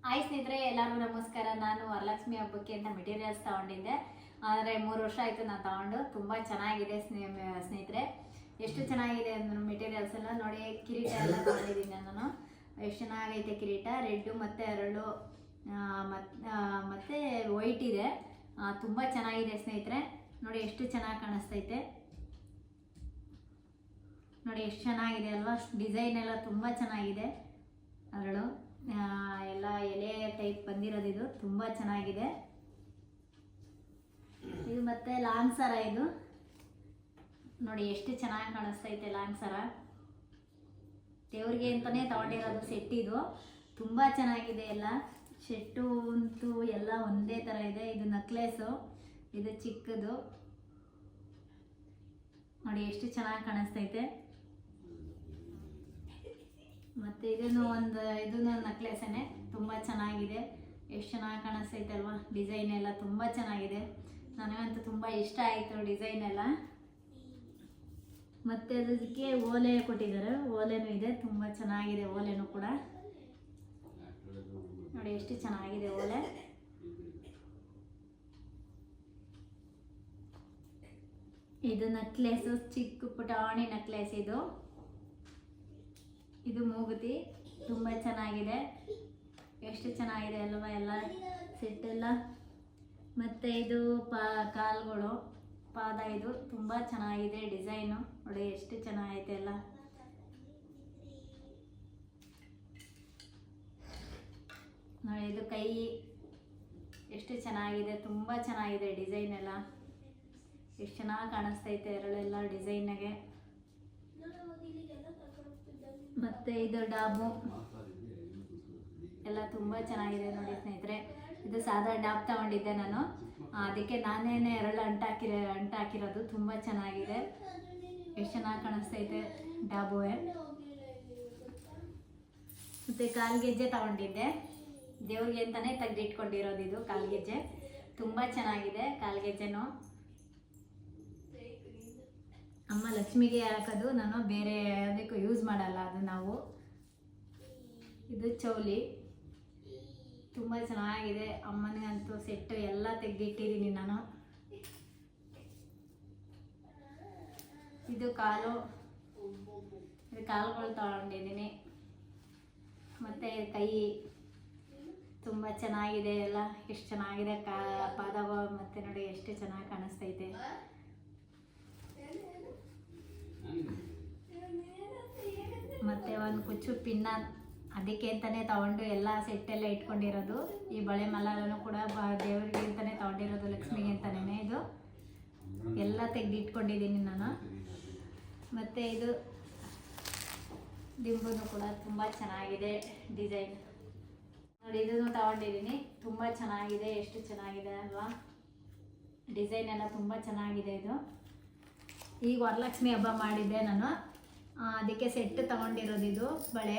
Hi ಸ್ನೇಹಿತರೆ, ಎಲ್ಲರಿಗೂ ನಮಸ್ಕಾರ. ನಾನು ವರಲಕ್ಷ್ಮಿ ಹಬ್ಬಕ್ಕೆ ಅಂತ ಮೆಟೀರಿಯಲ್ಸ್ ತಗೊಂಡಿದ್ದೆ. ಆದರೆ 3 ವರ್ಷ ಆಯಿತು ನಾನು ತಗೊಂಡು. ತುಂಬ ಚೆನ್ನಾಗಿದೆ ಸ್ನೇಹಿತರೆ. ಎಷ್ಟು ಚೆನ್ನಾಗಿದೆ ಅಂದ್ರೆ ಮೆಟೀರಿಯಲ್ಸ್ ಎಲ್ಲ ನೋಡಿ. ಕಿರೀಟ ಎಲ್ಲ ತಗೊಂಡಿದ್ದೀನಿ ನಾನು. ಎಷ್ಟು ಚೆನ್ನಾಗೈತೆ ಕಿರೀಟ. ರೆಡ್ಡು ಮತ್ತು ಅರಳು ಮತ್ತು ವೈಟ್ ಇದೆ. ತುಂಬ ಚೆನ್ನಾಗಿದೆ ಸ್ನೇಹಿತರೆ. ನೋಡಿ ಎಷ್ಟು ಚೆನ್ನಾಗಿ ಕಾಣಿಸ್ತೈತೆ. ನೋಡಿ ಎಷ್ಟು ಚೆನ್ನಾಗಿದೆ ಅಲ್ವಾ. ಡಿಸೈನ್ ಎಲ್ಲ ತುಂಬ ಚೆನ್ನಾಗಿದೆ. ಅರಳು ಎಲ್ಲ ಎಲೆ ಟೈಪ್ ಬಂದಿರೋದು. ಇದು ತುಂಬ ಚೆನ್ನಾಗಿದೆ. ಇದು ಮತ್ತೆ ಲಾಂಗ್ ಸರ. ಇದು ನೋಡಿ ಎಷ್ಟು ಚೆನ್ನಾಗಿ ಕಾಣಿಸ್ತೈತೆ ಲಾಂಗ್ ಸರ. ದೇವ್ರಿಗೆ ಅಂತಾನೆ ತಗೊಂಡಿರೋದು ಸೆಟ್. ಇದು ತುಂಬ ಚೆನ್ನಾಗಿದೆ. ಎಲ್ಲ ಸೆಟ್ಟು ಅಂತೂ ಎಲ್ಲ ಒಂದೇ ಥರ ಇದೆ. ಇದು ನಕ್ಲೇಸು, ಇದು ಚಿಕ್ಕದು. ನೋಡಿ ಎಷ್ಟು ಚೆನ್ನಾಗಿ ಕಾಣಿಸ್ತೈತೆ. ಮತ್ತು ಇದನ್ನು ನಕ್ಲೇಸೇ ತುಂಬ ಚೆನ್ನಾಗಿದೆ. ಎಷ್ಟು ಚೆನ್ನಾಗಿ ಕಾಣಿಸ್ತೈತೆ ಅಲ್ವಾ. ಡಿಸೈನ್ ಎಲ್ಲ ತುಂಬ ಚೆನ್ನಾಗಿದೆ. ನನಗಂತೂ ತುಂಬ ಇಷ್ಟ ಆಯಿತು ಡಿಸೈನ್ ಎಲ್ಲ. ಮತ್ತು ಅದಕ್ಕೆ ಓಲೆ ಕೊಟ್ಟಿದ್ದಾರೆ. ಓಲೆನೂ ಇದೆ, ತುಂಬ ಚೆನ್ನಾಗಿದೆ ಓಲೆನೂ ಕೂಡ. ನೋಡಿ ಎಷ್ಟು ಚೆನ್ನಾಗಿದೆ ಓಲೆ. ಇದು ನಕ್ಲೇಸು, ಚಿಕ್ಕ ಪುಟಾಣಿ ನಕ್ಲೇಸ್. ಇದು ಮೂಗುತಿ. ತುಂಬ ಚೆನ್ನಾಗಿದೆ. ಎಷ್ಟು ಚೆನ್ನಾಗಿದೆ ಅಲ್ವಾ ಎಲ್ಲ ಸೆಟ್ ಎಲ್ಲ. ಮತ್ತು ಇದು ಕಾಲುಗಳು, ಪಾದ. ಇದು ತುಂಬ ಚೆನ್ನಾಗಿದೆ ಡಿಸೈನು. ನೋಡಿ ಎಷ್ಟು ಚೆನ್ನಾಗೈತೆ ಎಲ್ಲ. ನೋಡಿ ಇದು ಕೈ ಎಷ್ಟು ಚೆನ್ನಾಗಿದೆ. ತುಂಬ ಚೆನ್ನಾಗಿದೆ ಡಿಸೈನ್ ಎಲ್ಲ. ಎಷ್ಟು ಚೆನ್ನಾಗಿ ಕಾಣಿಸ್ತೈತೆ ಎರಳೆಲ್ಲ ಡಿಸೈನಾಗೆ. ಮತ್ತು ಇದು ಡಾಬು ಎಲ್ಲ ತುಂಬ ಚೆನ್ನಾಗಿದೆ ನೋಡಿ ಸ್ನೇಹಿತರೆ. ಇದು ಸಾದಾ ಡಾಬ್ ತಗೊಂಡಿದ್ದೆ ನಾನು. ಅದಕ್ಕೆ ನಾನೇನೆ ಎರಡು ಅಂಟಾಕಿರೋದು. ತುಂಬ ಚೆನ್ನಾಗಿದೆ. ಎಷ್ಟು ಚೆನ್ನಾಗಿ ಕಾಣಿಸ್ತೈತೆ ಡಾಬುವೆ. ಮತ್ತು ಕಾಲ್ಗೆಜ್ಜೆ ತಗೊಂಡಿದ್ದೆ. ದೇವ್ರಿಗೆ ಅಂತಲೇ ತೆಗೆದಿಟ್ಕೊಂಡಿರೋದು ಇದು ಕಾಲ್ಗೆಜ್ಜೆ. ತುಂಬ ಚೆನ್ನಾಗಿದೆ ಕಾಲ್ಗೆಜ್ಜೆನೂ. ಅಮ್ಮ ಲಕ್ಷ್ಮಿಗೆ ಹಾಕೋದು. ನಾನು ಬೇರೆ ಅದಕ್ಕೂ ಯೂಸ್ ಮಾಡಲ್ಲ ಅದು ನಾವು. ಇದು ಚೌಲಿ. ತುಂಬ ಚೆನ್ನಾಗಿದೆ. ಅಮ್ಮನಿಗಂತೂ ಸೆಟ್ಟು ಎಲ್ಲ ತೆಗೆದಿಟ್ಟಿದ್ದೀನಿ ನಾನು. ಇದು ಕಾಲುಗಳು ತಗೊಂಡಿದ್ದೀನಿ. ಮತ್ತು ಕೈ ತುಂಬ ಚೆನ್ನಾಗಿದೆ ಎಲ್ಲ. ಎಷ್ಟು ಚೆನ್ನಾಗಿದೆ ಪಾದಗಳು. ಮತ್ತು ನೋಡಿ ಎಷ್ಟು ಚೆನ್ನಾಗಿ ಕಾಣಿಸ್ತೈತೆ. ಮತ್ತು ಒಂದು ಕುಚ್ಚು ಪಿನ್ನ, ಅದಕ್ಕೆ ಅಂತಲೇ ತಗೊಂಡು ಎಲ್ಲ ಸೆಟ್ಟೆಲ್ಲ ಇಟ್ಕೊಂಡಿರೋದು. ಈ ಬಳೆ ಮಲಾಲೂ ಕೂಡ ದೇವರಿಗೆ ಅಂತಲೇ ತಗೊಂಡಿರೋದು, ಲಕ್ಷ್ಮಿಗೆ ಅಂತಲೇ. ಇದು ಎಲ್ಲ ತೆಗೆದಿಟ್ಕೊಂಡಿದ್ದೀನಿ ನಾನು. ಮತ್ತು ಇದು ದಿಂಬೂ ಕೂಡ ತುಂಬ ಚೆನ್ನಾಗಿದೆ ಡಿಸೈನ್. ನೋಡಿ ಇದನ್ನು ತಗೊಂಡಿದ್ದೀನಿ. ತುಂಬ ಚೆನ್ನಾಗಿದೆ. ಎಷ್ಟು ಚೆನ್ನಾಗಿದೆ ಅಲ್ವಾ. ಡಿಸೈನ್ ಎಲ್ಲ ತುಂಬ ಚೆನ್ನಾಗಿದೆ. ಇದು ಈಗ ವರಲಕ್ಷ್ಮಿ ಹಬ್ಬ ಮಾಡಿದ್ದೆ ನಾನು. ಅದಕ್ಕೆ ಸೆಟ್ ತಗೊಂಡಿರೋದು. ಇದು ಬಳೆ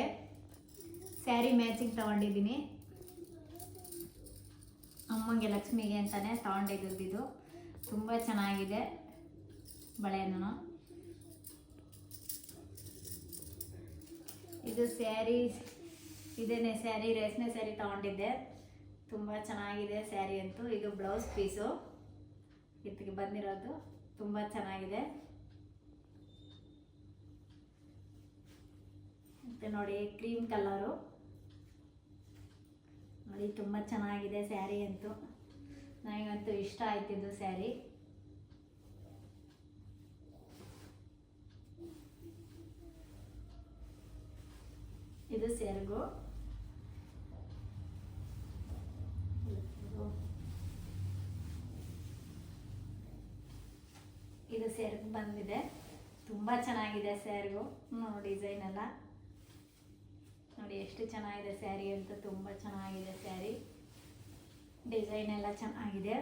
ಸ್ಯಾರಿ ಮ್ಯಾಚಿಂಗ್ ತಗೊಂಡಿದ್ದೀನಿ. ಅಮ್ಮಂಗೆ ಲಕ್ಷ್ಮಿಗೆ ಅಂತಲೇ ತಗೊಂಡಿದ್ದು. ಇದು ತುಂಬ ಚೆನ್ನಾಗಿದೆ ಬಳೆನೂ. ಇದು ಸ್ಯಾರಿ, ಇದೇನೆ ಸ್ಯಾರಿ, ರೇಷ್ಮೆ ಸ್ಯಾರಿ ತಗೊಂಡಿದ್ದೆ. ತುಂಬ ಚೆನ್ನಾಗಿದೆ ಸ್ಯಾರಿ ಅಂತೂ. ಇದು ಬ್ಲೌಸ್ ಪೀಸು ಇದಕ್ಕೆ ಬಂದಿರೋದು. ತುಂಬ ಚೆನ್ನಾಗಿದೆ. ಮತ್ತು ನೋಡಿ ಕ್ರೀಮ್ ಕಲರು. ನೋಡಿ ತುಂಬ ಚೆನ್ನಾಗಿದೆ ಸ್ಯಾರಿ ಅಂತೂ. ನನಗಂತೂ ಇಷ್ಟ ಆಯ್ತಿದ್ದು ಸ್ಯಾರಿ. ಇದು ಸೆರಗು. ಇದು ಸೆರಗು ಬಂದಿದೆ. ತುಂಬ ಚೆನ್ನಾಗಿದೆ ಸ್ಯಾರಿಗು. ನೋಡಿ ಡಿಸೈನ್ ಎಲ್ಲ ನೋಡಿ ಎಷ್ಟು ಚೆನ್ನಾಗಿದೆ ಸ್ಯಾರಿ ಅಂತ. ತುಂಬ ಚೆನ್ನಾಗಿದೆ ಸ್ಯಾರಿ. ಡಿಸೈನ್ ಎಲ್ಲ ಚೆನ್ನಾಗಿದೆ.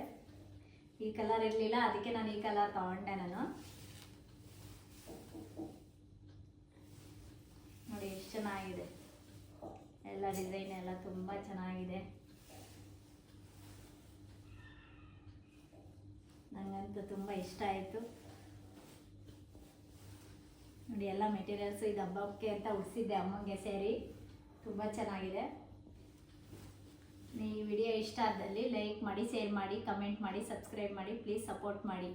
ಈ ಕಲರ್ ಇರಲಿಲ್ಲ, ಅದಕ್ಕೆ ನಾನು ಈ ಕಲರ್ ತಗೊಂಡೆ ನಾನು. ನೋಡಿ ಎಷ್ಟು ಚೆನ್ನಾಗಿದೆ ಎಲ್ಲ. ಡಿಸೈನ್ ಎಲ್ಲ ತುಂಬ ಚೆನ್ನಾಗಿದೆ. ನನಗಂತೂ ತುಂಬ ಇಷ್ಟ ಆಯಿತು. ನೋಡಿ ಎಲ್ಲ ಮೆಟೀರಿಯಲ್ಸು. ಇದು ಹಬ್ಬಕ್ಕೆ ಅಂತ ಉಡಿಸಿದ್ದೆ ಅಮ್ಮಂಗೆ ಸೇರಿ. ತುಂಬ ಚೆನ್ನಾಗಿದೆ. ಇಷ್ಟ ಆದಲ್ಲಿ ಲೈಕ್ ಮಾಡಿ, ಶೇರ್ ಮಾಡಿ, ಕಮೆಂಟ್ ಮಾಡಿ, ಸಬ್ಸ್ಕ್ರೈಬ್ ಮಾಡಿ, ಪ್ಲೀಸ್ ಸಪೋರ್ಟ್ ಮಾಡಿ.